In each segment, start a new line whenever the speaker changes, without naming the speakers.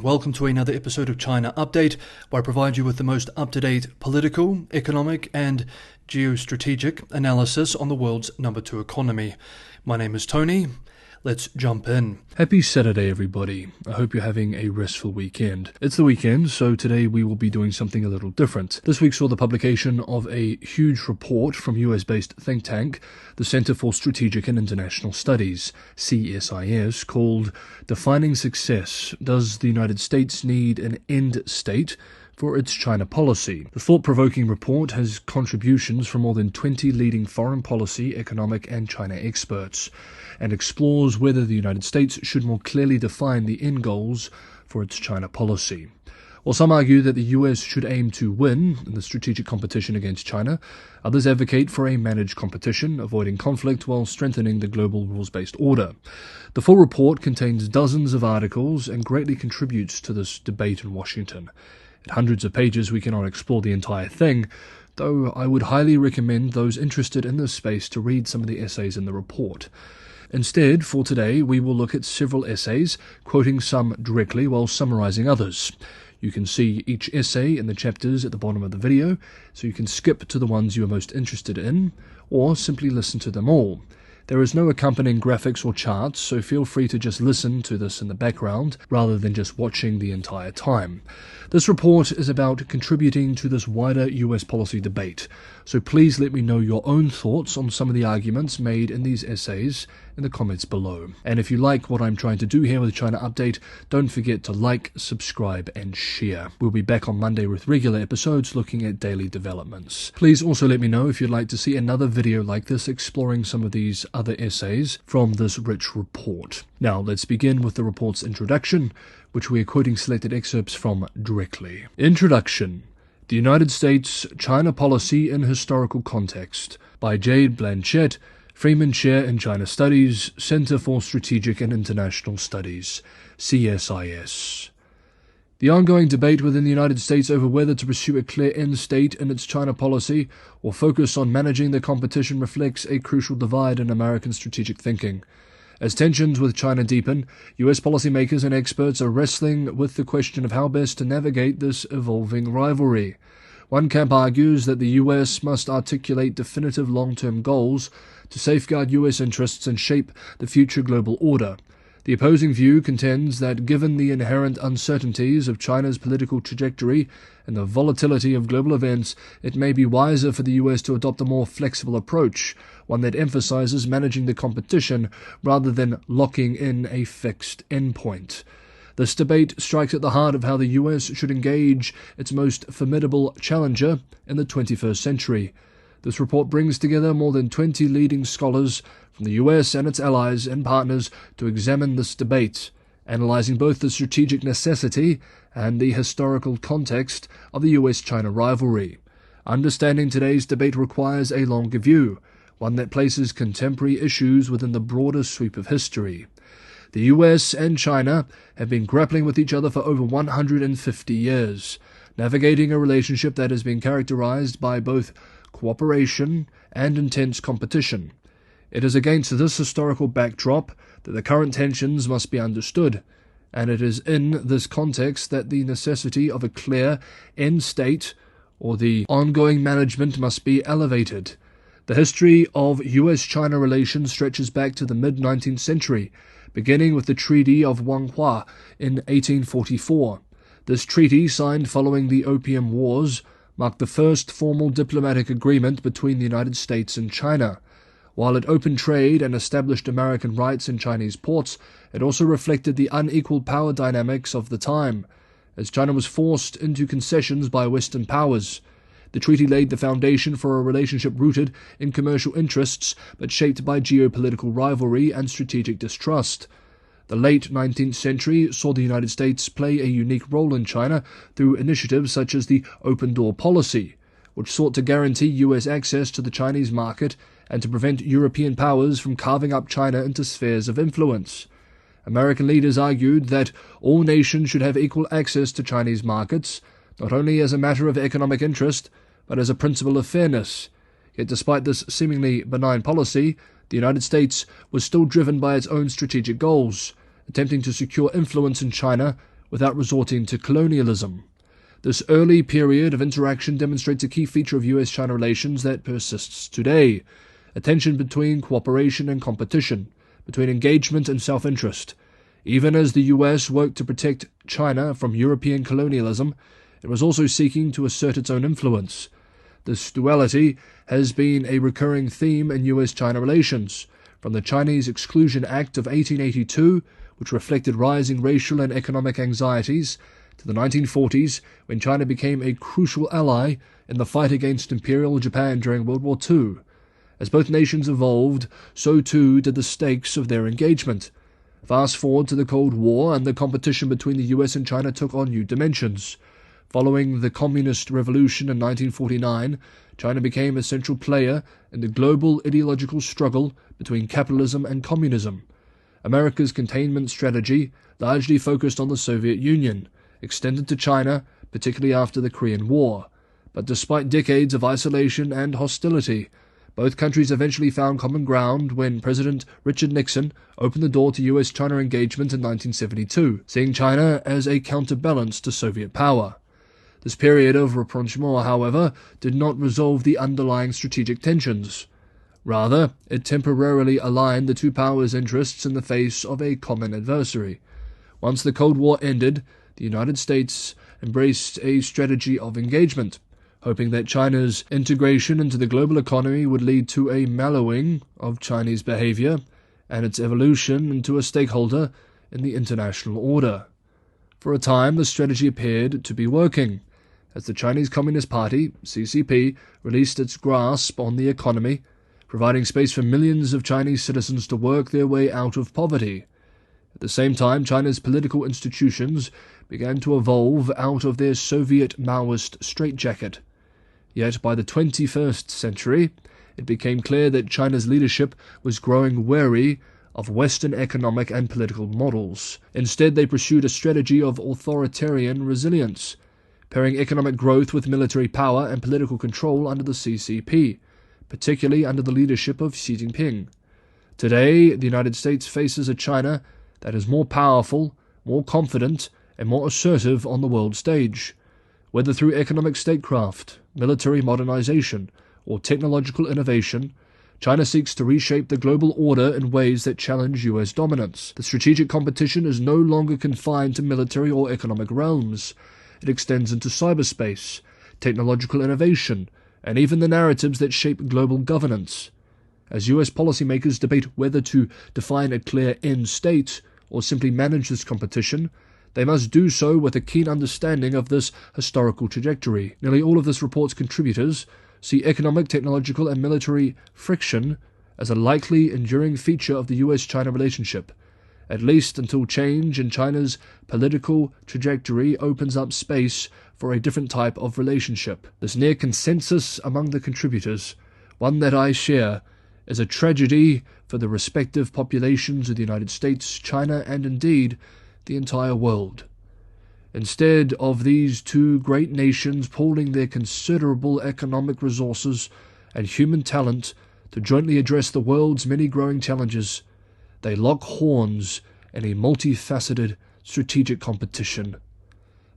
Welcome to another episode of China Update, where I provide you with the most up-to-date political, economic, and geostrategic analysis on the world's number 2 economy. My name is Tony. Let's jump in.
Happy Saturday, everybody. I hope you're having a restful weekend. It's the weekend, so today we will be doing something a little different. This week saw the publication of a huge report from US-based think tank, the Center for Strategic and International Studies, CSIS, called Defining Success: Does the United States Need an End State for its China policy? The thought-provoking report has contributions from more than 20 leading foreign policy, economic, and China experts, and explores whether the United States should more clearly define the end goals for its China policy. While some argue that the US should aim to win in the strategic competition against China, others advocate for a managed competition, avoiding conflict while strengthening the global rules-based order. The full report contains dozens of articles and greatly contributes to this debate in Washington. At hundreds of pages, we cannot explore the entire thing, though I would highly recommend those interested in this space to read some of the essays in the report. Instead, for today, we will look at several essays, quoting some directly while summarizing others. You can see each essay in the chapters at the bottom of the video, so you can skip to the ones you are most interested in, or simply listen to them all. There is no accompanying graphics or charts, so feel free to just listen to this in the background, rather than just watching the entire time. This report is about contributing to this wider US policy debate, so please let me know your own thoughts on some of the arguments made in these essays in the comments below. And if you like what I'm trying to do here with China Update, don't forget to like, subscribe, and share. We'll be back on Monday with regular episodes looking at daily developments. Please also let me know if you'd like to see another video like this exploring some of these other essays from this rich report. Now, let's begin with the report's introduction, which we are quoting selected excerpts from directly. Introduction: The United States China Policy in Historical Context, by Jude, Blanchette, Freeman Chair in China Studies, Center for Strategic and International Studies, CSIS. The ongoing debate within the United States over whether to pursue a clear end state in its China policy or focus on managing the competition reflects a crucial divide in American strategic thinking. As tensions with China deepen, US policymakers and experts are wrestling with the question of how best to navigate this evolving rivalry. One camp argues that the US must articulate definitive long-term goals to safeguard US interests and shape the future global order. The opposing view contends that given the inherent uncertainties of China's political trajectory and the volatility of global events, it may be wiser for the US to adopt a more flexible approach, one that emphasizes managing the competition rather than locking in a fixed endpoint. This debate strikes at the heart of how the US should engage its most formidable challenger in the 21st century. This report brings together more than 20 leading scholars from the US and its allies and partners to examine this debate, analyzing both the strategic necessity and the historical context of the US-China rivalry. Understanding today's debate requires a longer view, one that places contemporary issues within the broader sweep of history. The US and China have been grappling with each other for over 150 years, navigating a relationship that has been characterized by both cooperation and intense competition. It is against this historical backdrop that the current tensions must be understood, and it is in this context that the necessity of a clear end state or the ongoing management must be elevated. The history of US-China relations stretches back to the mid-19th century, beginning with the Treaty of Huang in 1844. This treaty, signed following the Opium Wars, marked the first formal diplomatic agreement between the United States and China. While it opened trade and established American rights in Chinese ports, it also reflected the unequal power dynamics of the time, as China was forced into concessions by Western powers. The treaty laid the foundation for a relationship rooted in commercial interests, but shaped by geopolitical rivalry and strategic distrust. The late 19th century saw the United States play a unique role in China through initiatives such as the Open Door policy, which sought to guarantee US access to the Chinese market and to prevent European powers from carving up China into spheres of influence. American leaders argued that all nations should have equal access to Chinese markets, not only as a matter of economic interest, but as a principle of fairness. Yet despite this seemingly benign policy, the United States was still driven by its own strategic goals, attempting to secure influence in China without resorting to colonialism. This early period of interaction demonstrates a key feature of US-China relations that persists today: a tension between cooperation and competition, between engagement and self-interest. Even as the US worked to protect China from European colonialism, it was also seeking to assert its own influence. This duality has been a recurring theme in US-China relations, from the Chinese Exclusion Act of 1882, which reflected rising racial and economic anxieties, to the 1940s, when China became a crucial ally in the fight against Imperial Japan during World War II. As both nations evolved, so too did the stakes of their engagement. Fast forward to the Cold War, and the competition between the US and China took on new dimensions. Following the Communist Revolution in 1949, China became a central player in the global ideological struggle between capitalism and communism. America's containment strategy largely focused on the Soviet Union, extended to China, particularly after the Korean War. But despite decades of isolation and hostility, both countries eventually found common ground when President Richard Nixon opened the door to US-China engagement in 1972, seeing China as a counterbalance to Soviet power. This period of rapprochement, however, did not resolve the underlying strategic tensions. Rather, it temporarily aligned the two powers' interests in the face of a common adversary. Once the Cold War ended, the United States embraced a strategy of engagement, hoping that China's integration into the global economy would lead to a mellowing of Chinese behavior and its evolution into a stakeholder in the international order. For a time, the strategy appeared to be working, as the Chinese Communist Party, CCP, released its grasp on the economy, providing space for millions of Chinese citizens to work their way out of poverty. At the same time, China's political institutions began to evolve out of their Soviet Maoist straitjacket. Yet by the 21st century, it became clear that China's leadership was growing wary of Western economic and political models. Instead, they pursued a strategy of authoritarian resilience, pairing economic growth with military power and political control under the CCP, particularly under the leadership of Xi Jinping. Today, the United States faces a China that is more powerful, more confident, and more assertive on the world stage. Whether through economic statecraft, military modernization, or technological innovation, China seeks to reshape the global order in ways that challenge US dominance. The strategic competition is no longer confined to military or economic realms. It extends into cyberspace, technological innovation, and even the narratives that shape global governance. As US policymakers debate whether to define a clear end state or simply manage this competition, they must do so with a keen understanding of this historical trajectory. Nearly all of this report's contributors see economic, technological, and military friction as a likely enduring feature of the US-China relationship, at least until change in China's political trajectory opens up space for a different type of relationship. This near consensus among the contributors, one that I share, is a tragedy for the respective populations of the United States, China, and indeed the entire world. Instead of these two great nations pooling their considerable economic resources and human talent to jointly address the world's many growing challenges, they lock horns in a multifaceted strategic competition.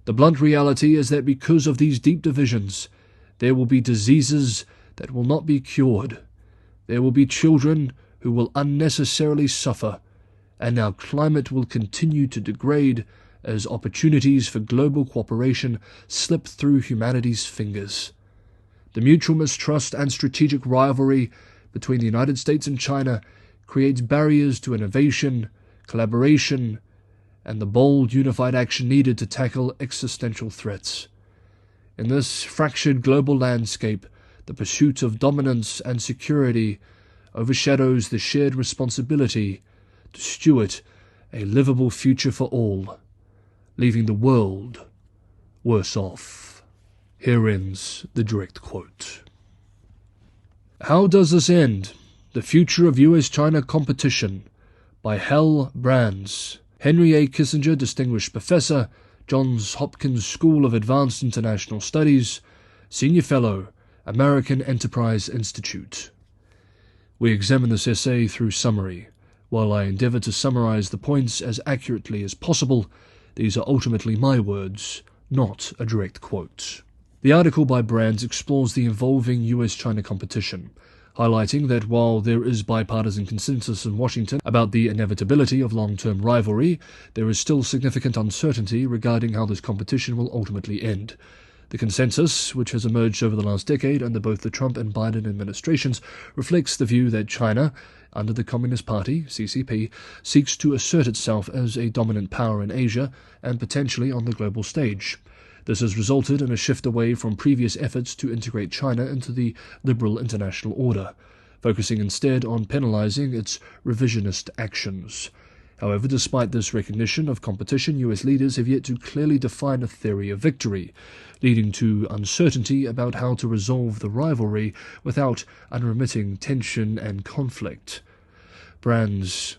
The blunt reality is that because of these deep divisions, there will be diseases that will not be cured. There will be children who will unnecessarily suffer, and our climate will continue to degrade as opportunities for global cooperation slip through humanity's fingers. The mutual mistrust and strategic rivalry between the United States and China creates barriers to innovation, collaboration, and the bold unified action needed to tackle existential threats. In this fractured global landscape, the pursuit of dominance and security overshadows the shared responsibility to steward a livable future for all, leaving the world worse off. Here ends the direct quote. How does this end? The Future of US-China Competition by Hal Brands, Henry A. Kissinger Distinguished Professor, Johns Hopkins School of Advanced International Studies, Senior Fellow, American Enterprise Institute. We examine this essay through summary. While I endeavor to summarize the points as accurately as possible, These are ultimately my words, not a direct quote. The article by Brands explores the evolving US-China competition, highlighting that while there is bipartisan consensus in Washington about the inevitability of long-term rivalry, there is still significant uncertainty regarding how this competition will ultimately end. The consensus, which has emerged over the last decade under both the Trump and Biden administrations, reflects the view that China, under the Communist Party, CCP, seeks to assert itself as a dominant power in Asia and potentially on the global stage. This has resulted in a shift away from previous efforts to integrate China into the liberal international order, focusing instead on penalizing its revisionist actions. However, despite this recognition of competition, US leaders have yet to clearly define a theory of victory, leading to uncertainty about how to resolve the rivalry without unremitting tension and conflict. Brands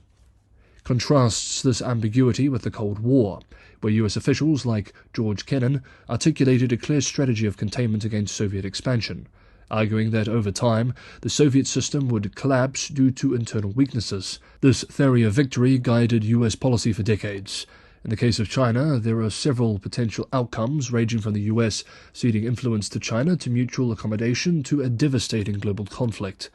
contrasts this ambiguity with the Cold War, where US officials like George Kennan articulated a clear strategy of containment against Soviet expansion, arguing that over time the Soviet system would collapse due to internal weaknesses. This theory of victory guided US policy for decades. In the case of China, there are several potential outcomes, ranging from the US ceding influence to China to mutual accommodation to a devastating global conflict.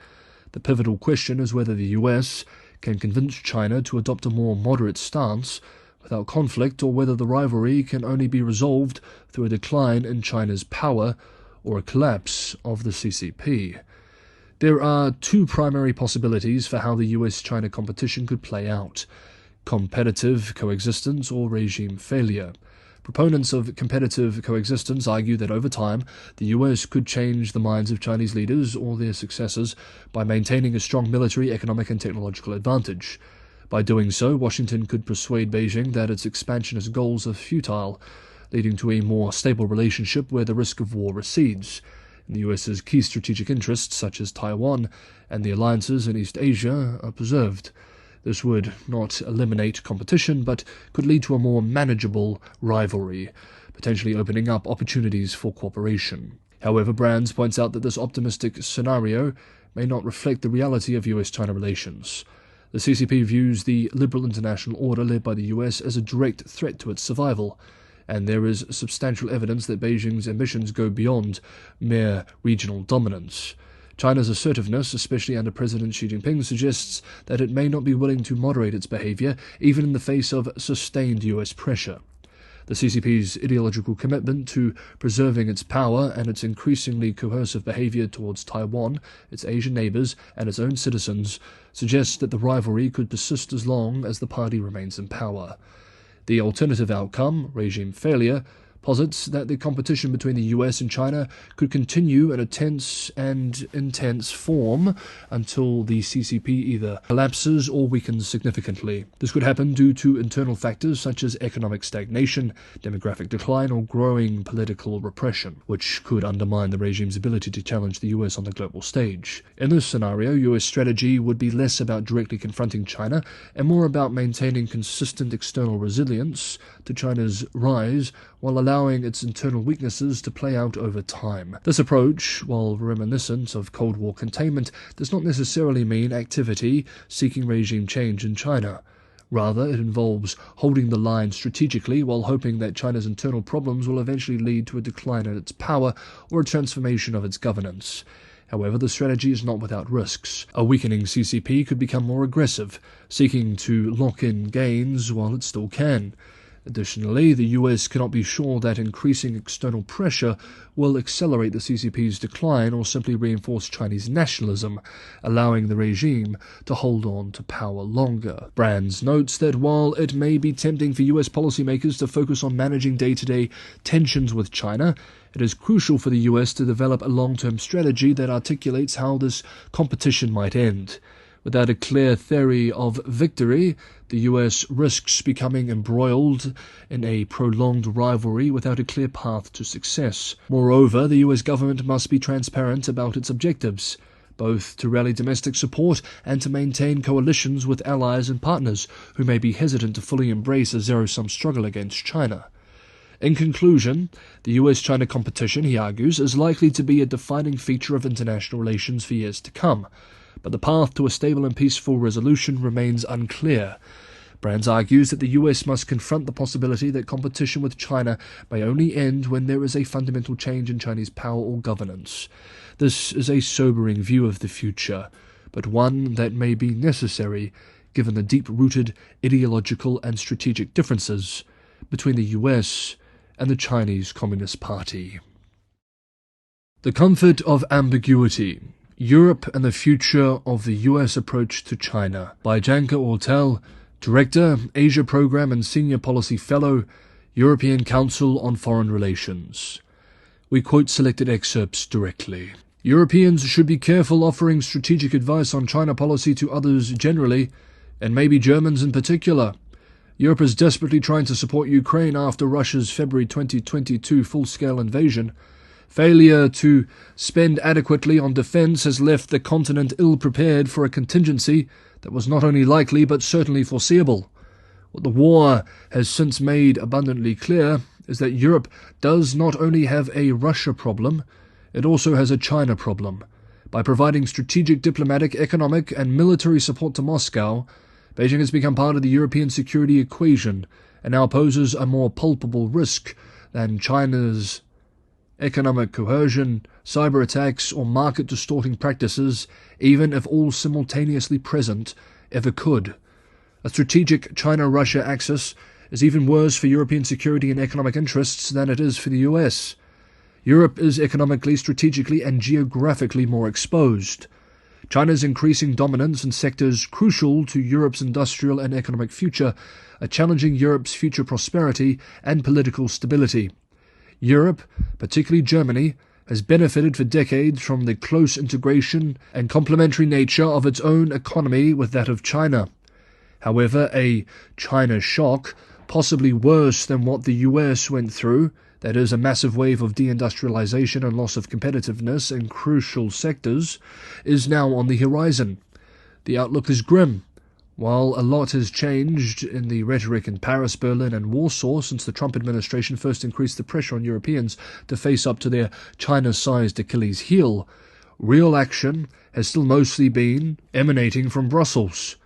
The pivotal question is whether the US can convince China to adopt a more moderate stance without conflict, or whether the rivalry can only be resolved through a decline in China's power or a collapse of the CCP. There are two primary possibilities for how the US-China competition could play out: competitive coexistence or regime failure. Proponents of competitive coexistence argue that over time, the US could change the minds of Chinese leaders or their successors by maintaining a strong military, economic and technological advantage. By doing so, Washington could persuade Beijing that its expansionist goals are futile, leading to a more stable relationship where the risk of war recedes. The US's key strategic interests, such as Taiwan and the alliances in East Asia, are preserved. This would not eliminate competition, but could lead to a more manageable rivalry, potentially opening up opportunities for cooperation. However, Brands points out that this optimistic scenario may not reflect the reality of US-China relations. The CCP views the liberal international order led by the US as a direct threat to its survival, and there is substantial evidence that Beijing's ambitions go beyond mere regional dominance. China's assertiveness, especially under President Xi Jinping, suggests that it may not be willing to moderate its behavior, even in the face of sustained US pressure. The CCP's ideological commitment to preserving its power and its increasingly coercive behavior towards Taiwan, its Asian neighbors, and its own citizens suggests that the rivalry could persist as long as the party remains in power. The alternative outcome, regime failure, posits that the competition between the US and China could continue in a tense and intense form until the CCP either collapses or weakens significantly. This could happen due to internal factors such as economic stagnation, demographic decline, or growing political repression, which could undermine the regime's ability to challenge the US on the global stage. In this scenario, US strategy would be less about directly confronting China and more about maintaining consistent external resilience to China's rise while allowing its internal weaknesses to play out over time. This approach, while reminiscent of Cold War containment, does not necessarily mean activity seeking regime change in China. Rather, it involves holding the line strategically while hoping that China's internal problems will eventually lead to a decline in its power or a transformation of its governance. However, the strategy is not without risks. A weakening CCP could become more aggressive, seeking to lock in gains while it still can. Additionally, the US cannot be sure that increasing external pressure will accelerate the CCP's decline or simply reinforce Chinese nationalism, allowing the regime to hold on to power longer. Brands notes that while it may be tempting for US policymakers to focus on managing day-to-day tensions with China, it is crucial for the US to develop a long-term strategy that articulates how this competition might end. Without a clear theory of victory, the US risks becoming embroiled in a prolonged rivalry without a clear path to success. Moreover, the US government must be transparent about its objectives, both to rally domestic support and to maintain coalitions with allies and partners who may be hesitant to fully embrace a zero-sum struggle against China. In conclusion, the US-China competition, he argues, is likely to be a defining feature of international relations for years to come. But the path to a stable and peaceful resolution remains unclear. Brands argues that the US must confront the possibility that competition with China may only end when there is a fundamental change in Chinese power or governance. This is a sobering view of the future, but one that may be necessary given the deep-rooted ideological and strategic differences between the US and the Chinese Communist Party. The Comfort of Ambiguity: Europe and the Future of the US Approach to China, by Janka Oertel, Director, Asia Program and Senior Policy Fellow, European Council on Foreign Relations. We quote selected excerpts directly. Europeans should be careful offering strategic advice on China policy to others generally, and maybe Germans in particular. Europe is desperately trying to support Ukraine after Russia's February 2022 full-scale invasion. Failure to spend adequately on defence has left the continent ill-prepared for a contingency that was not only likely but certainly foreseeable. What the war has since made abundantly clear is that Europe does not only have a Russia problem, it also has a China problem. By providing strategic, diplomatic, economic and military support to Moscow, Beijing has become part of the European security equation and now poses a more palpable risk than China's economic coercion, cyber attacks or market-distorting practices, even if all simultaneously present, ever could. A strategic China-Russia axis is even worse for European security and economic interests than it is for the US. Europe is economically, strategically and geographically more exposed. China's increasing dominance in sectors crucial to Europe's industrial and economic future are challenging Europe's future prosperity and political stability. Europe, particularly Germany, has benefited for decades from the close integration and complementary nature of its own economy with that of China. However, a China shock, possibly worse than what the US went through, that is, a massive wave of deindustrialization and loss of competitiveness in crucial sectors, is now on the horizon. The outlook is grim. While a lot has changed in the rhetoric in Paris, Berlin and Warsaw since the Trump administration first increased the pressure on Europeans to face up to their China-sized Achilles heel, real action has still mostly been emanating from Brussels.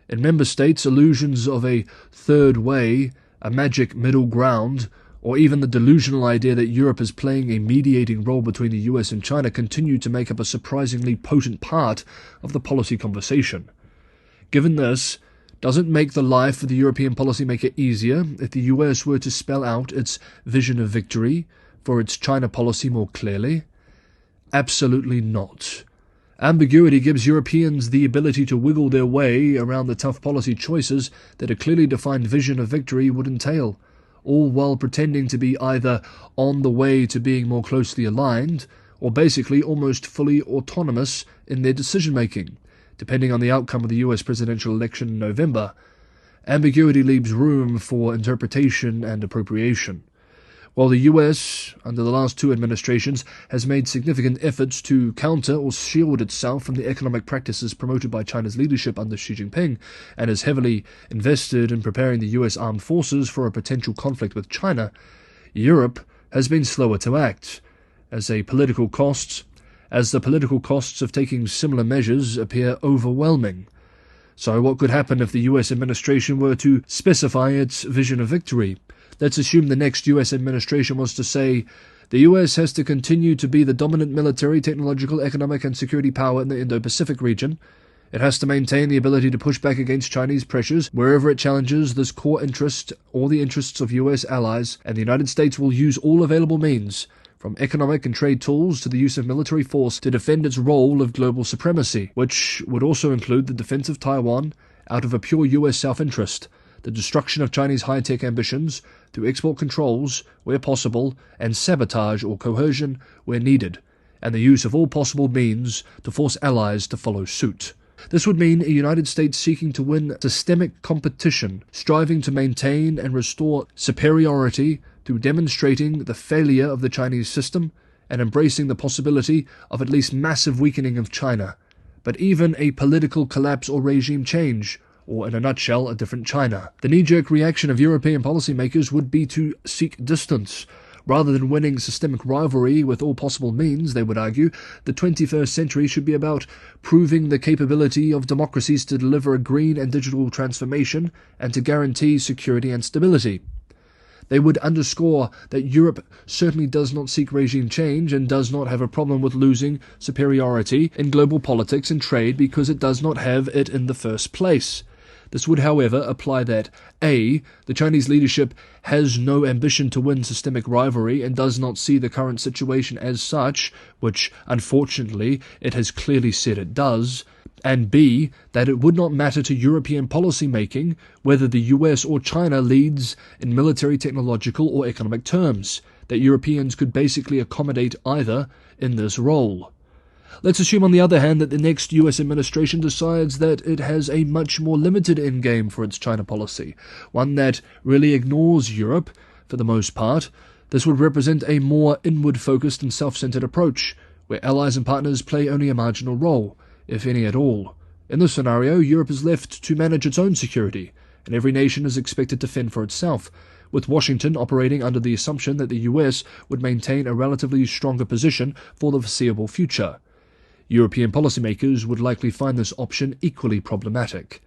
In member states, illusions of a third way, a magic middle ground, or even the delusional idea that Europe is playing a mediating role between the US and China continue to make up a surprisingly potent part of the policy conversation. Given this, does it make the life of the European policymaker easier if the US were to spell out its vision of victory for its China policy more clearly? Absolutely not. Ambiguity gives Europeans the ability to wiggle their way around the tough policy choices that a clearly defined vision of victory would entail, all while pretending to be either on the way to being more closely aligned or basically almost fully autonomous in their decision-making. Depending on the outcome of the US presidential election in November, ambiguity leaves room for interpretation and appropriation. While the US, under the last two administrations, has made significant efforts to counter or shield itself from the economic practices promoted by China's leadership under Xi Jinping, and has heavily invested in preparing the US armed forces for a potential conflict with China, Europe has been slower to act, as the political costs of taking similar measures appear overwhelming. So what could happen if the US administration were to specify its vision of victory? Let's assume the next US administration was to say, the US has to continue to be the dominant military, technological, economic and security power in the Indo-Pacific region. It has to maintain the ability to push back against Chinese pressures wherever it challenges this core interest or the interests of US allies, and the United States will use all available means, from economic and trade tools to the use of military force, to defend its role of global supremacy, which would also include the defense of Taiwan out of a pure US self-interest, the destruction of Chinese high-tech ambitions through export controls where possible and sabotage or coercion where needed, and the use of all possible means to force allies to follow suit. This would mean a United States seeking to win systemic competition, striving to maintain and restore superiority through demonstrating the failure of the Chinese system and embracing the possibility of at least massive weakening of China, but even a political collapse or regime change, or in a nutshell, a different China. The knee-jerk reaction of European policymakers would be to seek distance, Rather than winning systemic rivalry with all possible means, they would argue, the 21st century should be about proving the capability of democracies to deliver a green and digital transformation and to guarantee security and stability. They would underscore that Europe certainly does not seek regime change and does not have a problem with losing superiority in global politics and trade because it does not have it in the first place. This would, however, apply that A. The Chinese leadership has no ambition to win systemic rivalry and does not see the current situation as such, which, unfortunately, it has clearly said it does, and B. That it would not matter to European policy making whether the US or China leads in military, technological, or economic terms, that Europeans could basically accommodate either in this role. Let's assume, on the other hand, that the next US administration decides that it has a much more limited endgame for its China policy, one that really ignores Europe, for the most part. This would represent a more inward-focused and self-centered approach, where allies and partners play only a marginal role, if any at all. In this scenario, Europe is left to manage its own security, and every nation is expected to fend for itself, with Washington operating under the assumption that the US would maintain a relatively stronger position for the foreseeable future. European policymakers would likely find this option equally problematic.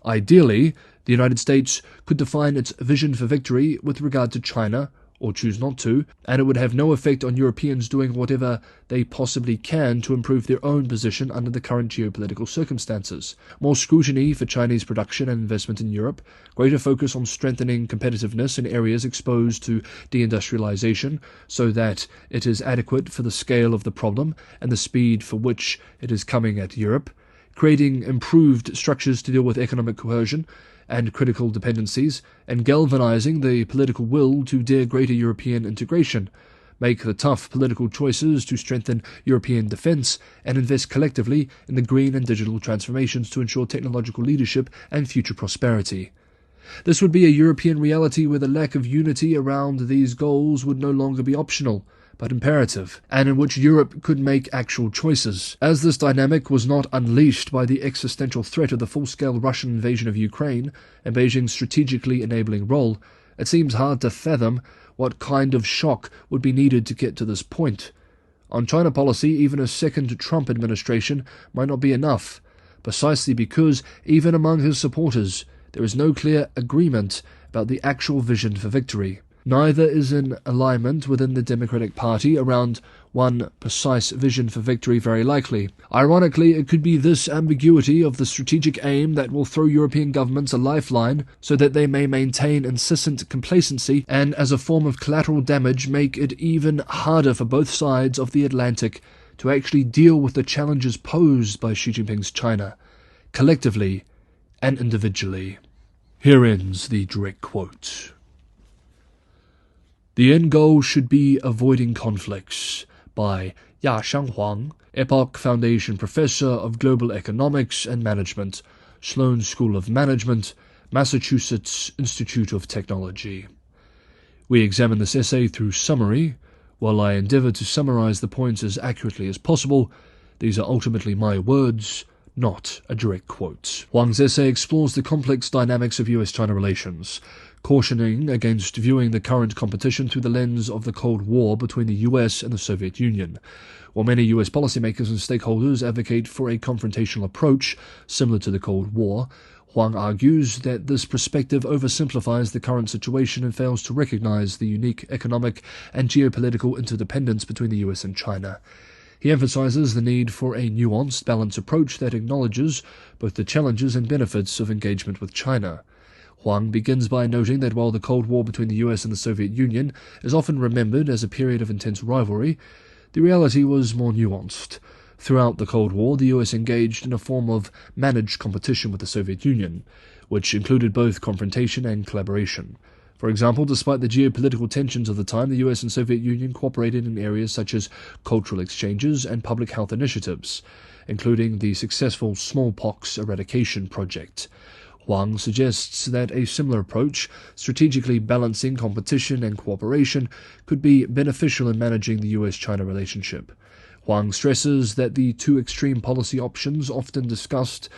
Ideally, the United States could define its vision for victory with regard to China, or choose not to, and it would have no effect on Europeans doing whatever they possibly can to improve their own position under the current geopolitical circumstances. More scrutiny for Chinese production and investment in Europe, greater focus on strengthening competitiveness in areas exposed to deindustrialization so that it is adequate for the scale of the problem and the speed for which it is coming at Europe, creating improved structures to deal with economic coercion and critical dependencies, and galvanizing the political will to dare greater European integration, make the tough political choices to strengthen European defence, and invest collectively in the green and digital transformations to ensure technological leadership and future prosperity. This would be a European reality where the lack of unity around these goals would no longer be optional, but imperative, and in which Europe could make actual choices. As this dynamic was not unleashed by the existential threat of the full-scale Russian invasion of Ukraine and Beijing's strategically enabling role, it seems hard to fathom what kind of shock would be needed to get to this point. On China policy, even a second Trump administration might not be enough, precisely because, even among his supporters, there is no clear agreement about the actual vision for victory. Neither is an alignment within the Democratic Party around one precise vision for victory very likely. Ironically, it could be this ambiguity of the strategic aim that will throw European governments a lifeline so that they may maintain incessant complacency and, as a form of collateral damage, make it even harder for both sides of the Atlantic to actually deal with the challenges posed by Xi Jinping's China, collectively and individually. Here ends the direct quote. The end goal should be avoiding conflicts, by Yasheng Huang, Epoch Foundation Professor of Global Economics and Management, Sloan School of Management, Massachusetts Institute of Technology. We examine this essay through summary. While I endeavor to summarize the points as accurately as possible, these are ultimately my words, not a direct quote. Huang's essay explores the complex dynamics of US-China relations, cautioning against viewing the current competition through the lens of the Cold War between the US and the Soviet Union. While many US policymakers and stakeholders advocate for a confrontational approach similar to the Cold War, Huang argues that this perspective oversimplifies the current situation and fails to recognize the unique economic and geopolitical interdependence between the US and China. He emphasizes the need for a nuanced, balanced approach that acknowledges both the challenges and benefits of engagement with China. Huang begins by noting that while the Cold War between the US and the Soviet Union is often remembered as a period of intense rivalry, the reality was more nuanced. Throughout the Cold War, the US engaged in a form of managed competition with the Soviet Union, which included both confrontation and collaboration. For example, despite the geopolitical tensions of the time, the US and Soviet Union cooperated in areas such as cultural exchanges and public health initiatives, including the successful smallpox eradication project. Huang suggests that a similar approach, strategically balancing competition and cooperation, could be beneficial in managing the US-China relationship. Huang stresses that the two extreme policy options often discussed,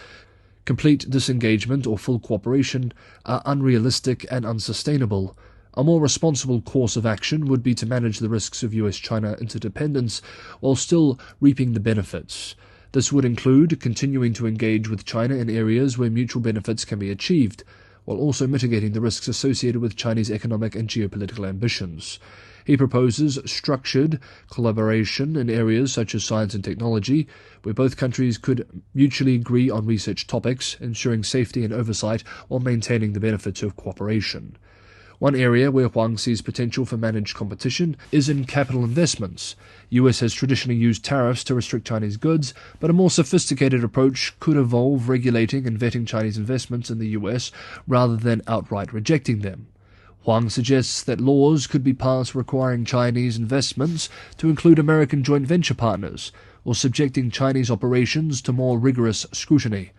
complete disengagement or full cooperation, are unrealistic and unsustainable, A more responsible course of action would be to manage the risks of US-China interdependence while still reaping the benefits. This would include continuing to engage with China in areas where mutual benefits can be achieved, while also mitigating the risks associated with Chinese economic and geopolitical ambitions. He proposes structured collaboration in areas such as science and technology, where both countries could mutually agree on research topics, ensuring safety and oversight while maintaining the benefits of cooperation. One area where Huang sees potential for managed competition is in capital investments. US has traditionally used tariffs to restrict Chinese goods, but a more sophisticated approach could involve regulating and vetting Chinese investments in the US rather than outright rejecting them. Huang suggests that laws could be passed requiring Chinese investments to include American joint venture partners, or subjecting Chinese operations to more rigorous scrutiny.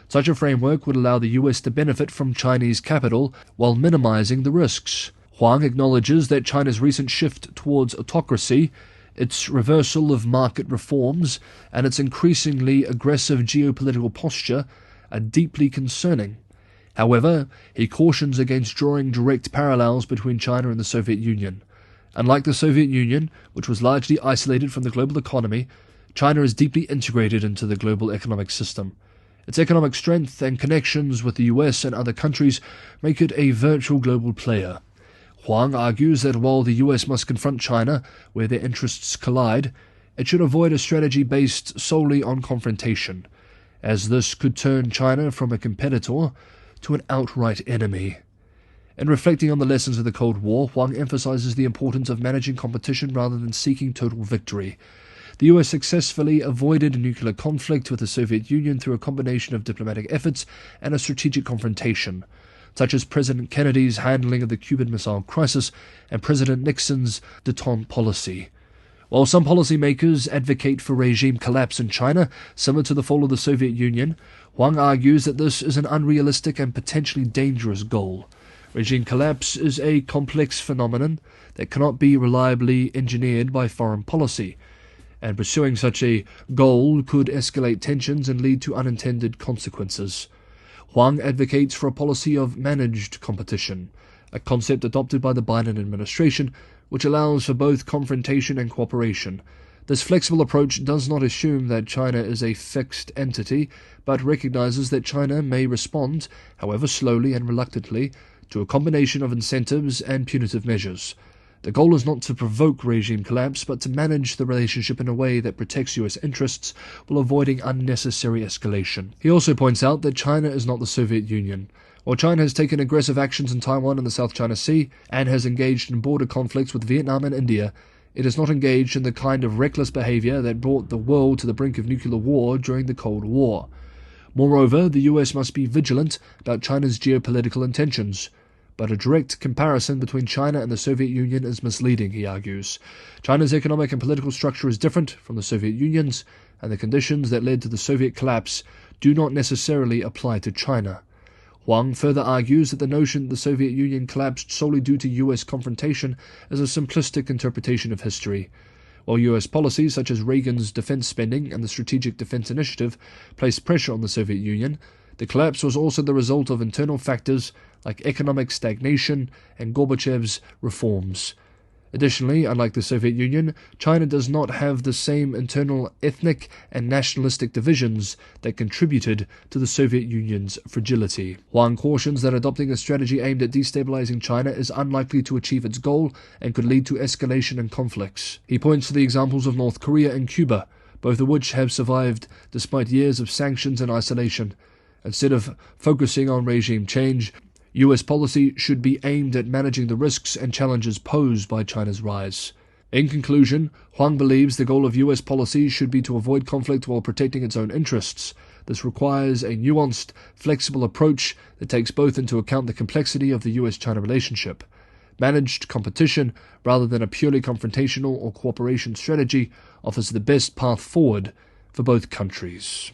Such a framework would allow the US to benefit from Chinese capital while minimizing the risks. Huang acknowledges that China's recent shift towards autocracy, its reversal of market reforms, and its increasingly aggressive geopolitical posture are deeply concerning. However, he cautions against drawing direct parallels between China and the Soviet Union. Unlike the Soviet Union, which was largely isolated from the global economy, China is deeply integrated into the global economic system. Its economic strength and connections with the US and other countries make it a virtual global player. Huang argues that while the US must confront China where their interests collide, it should avoid a strategy based solely on confrontation, as this could turn China from a competitor to an outright enemy. In reflecting on the lessons of the Cold War, Huang emphasizes the importance of managing competition rather than seeking total victory. The US successfully avoided a nuclear conflict with the Soviet Union through a combination of diplomatic efforts and a strategic confrontation, such as President Kennedy's handling of the Cuban Missile Crisis and President Nixon's détente policy. While some policymakers advocate for regime collapse in China, similar to the fall of the Soviet Union, Huang argues that this is an unrealistic and potentially dangerous goal. Regime collapse is a complex phenomenon that cannot be reliably engineered by foreign policy, and pursuing such a goal could escalate tensions and lead to unintended consequences. Huang advocates for a policy of managed competition, a concept adopted by the Biden administration, which allows for both confrontation and cooperation. This flexible approach does not assume that China is a fixed entity, but recognizes that China may respond, however slowly and reluctantly, to a combination of incentives and punitive measures. The goal is not to provoke regime collapse, but to manage the relationship in a way that protects US interests while avoiding unnecessary escalation. He also points out that China is not the Soviet Union. While China has taken aggressive actions in Taiwan and the South China Sea, and has engaged in border conflicts with Vietnam and India, it has not engaged in the kind of reckless behavior that brought the world to the brink of nuclear war during the Cold War. Moreover, the US must be vigilant about China's geopolitical intentions. But a direct comparison between China and the Soviet Union is misleading, he argues. China's economic and political structure is different from the Soviet Union's, and the conditions that led to the Soviet collapse do not necessarily apply to China. Huang further argues that the notion that the Soviet Union collapsed solely due to US confrontation is a simplistic interpretation of history. While US policies such as Reagan's defense spending and the Strategic Defense Initiative placed pressure on the Soviet Union, the collapse was also the result of internal factors like economic stagnation and Gorbachev's reforms. Additionally, unlike the Soviet Union, China does not have the same internal ethnic and nationalistic divisions that contributed to the Soviet Union's fragility. Huang cautions that adopting a strategy aimed at destabilizing China is unlikely to achieve its goal and could lead to escalation and conflicts. He points to the examples of North Korea and Cuba, both of which have survived despite years of sanctions and isolation. Instead of focusing on regime change, US policy should be aimed at managing the risks and challenges posed by China's rise. In conclusion, Huang believes the goal of US policy should be to avoid conflict while protecting its own interests. This requires a nuanced, flexible approach that takes both into account the complexity of the US-China relationship. Managed competition, rather than a purely confrontational or cooperation strategy, offers the best path forward for both countries.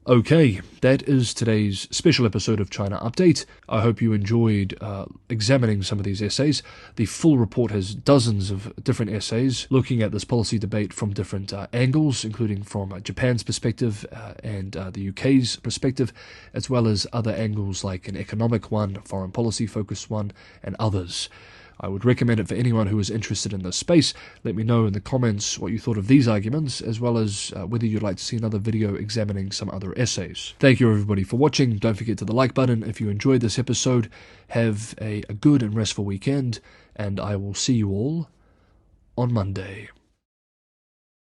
Okay, that is today's special episode of China Update. I hope you enjoyed examining some of these essays. The full report has dozens of different essays looking at this policy debate from different angles, including from Japan's perspective and the UK's perspective, as well as other angles like an economic one, foreign policy focused one, and others. I would recommend it for anyone who is interested in this space. Let me know in the comments what you thought of these arguments, as well as whether you'd like to see another video examining some other essays. Thank you everybody for watching. Don't forget to the like button if you enjoyed this episode. Have a good and restful weekend, and I will see you all on Monday.